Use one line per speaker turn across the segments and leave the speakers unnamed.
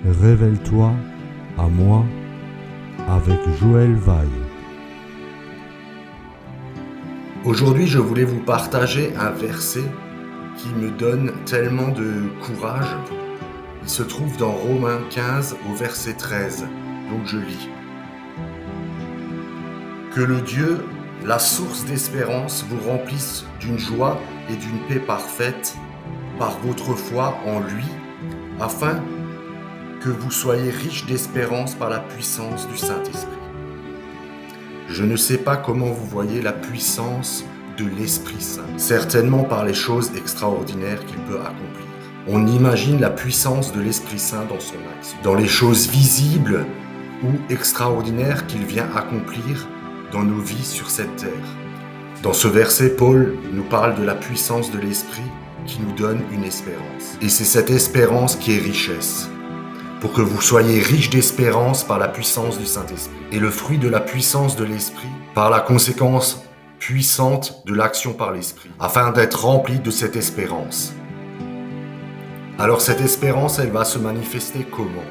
Révèle-toi à moi avec Joël Vaille.
Aujourd'hui, je voulais vous partager un verset qui me donne tellement de courage. Il se trouve dans Romains 15 au verset 13. Donc je lis. Que le Dieu, la source d'espérance, vous remplisse d'une joie et d'une paix parfaite par votre foi en lui, afin que vous soyez riches d'espérance par la puissance du Saint-Esprit. Je ne sais pas comment vous voyez la puissance de l'Esprit Saint, certainement par les choses extraordinaires qu'il peut accomplir. On imagine la puissance de l'Esprit Saint dans son action, dans les choses visibles ou extraordinaires qu'il vient accomplir dans nos vies sur cette terre. Dans ce verset, Paul nous parle de la puissance de l'Esprit qui nous donne une espérance. Et c'est cette espérance qui est richesse, pour que vous soyez riches d'espérance par la puissance du Saint-Esprit. Et le fruit de la puissance de l'Esprit, par la conséquence puissante de l'action par l'Esprit, afin d'être remplis de cette espérance. Alors cette espérance, elle va se manifester comment ?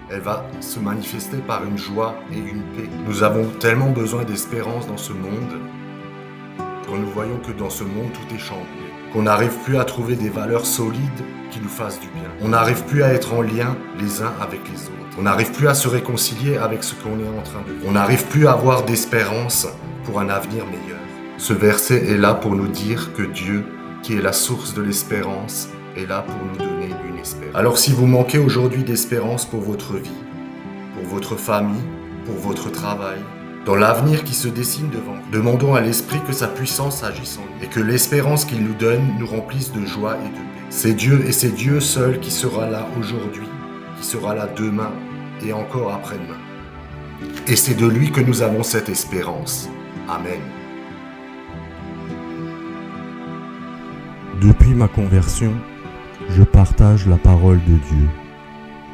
Elle va se manifester par une joie et une paix. Nous avons tellement besoin d'espérance dans ce monde, quand nous voyons que dans ce monde tout est chamboulé, qu'on n'arrive plus à trouver des valeurs solides qui nous fassent du bien. On n'arrive plus à être en lien les uns avec les autres. On n'arrive plus à se réconcilier avec ce qu'on est en train de vivre. On n'arrive plus à avoir d'espérance pour un avenir meilleur. Ce verset est là pour nous dire que Dieu, qui est la source de l'espérance, est là pour nous donner une espérance. Alors si vous manquez aujourd'hui d'espérance pour votre vie, pour votre famille, pour votre travail, dans l'avenir qui se dessine devant vous, demandons à l'Esprit que sa puissance agisse en nous et que l'espérance qu'il nous donne nous remplisse de joie et de paix. C'est Dieu et c'est Dieu seul qui sera là aujourd'hui, qui sera là demain et encore après-demain. Et c'est de lui que nous avons cette espérance. Amen.
Depuis ma conversion, je partage la parole de Dieu.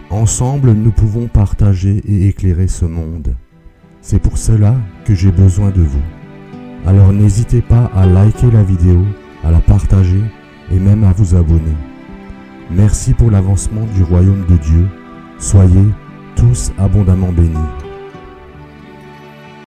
Ensemble, nous pouvons partager et éclairer ce monde. C'est pour cela que j'ai besoin de vous. Alors n'hésitez pas à liker la vidéo, à la partager et même à vous abonner. Merci pour l'avancement du royaume de Dieu. Soyez tous abondamment bénis.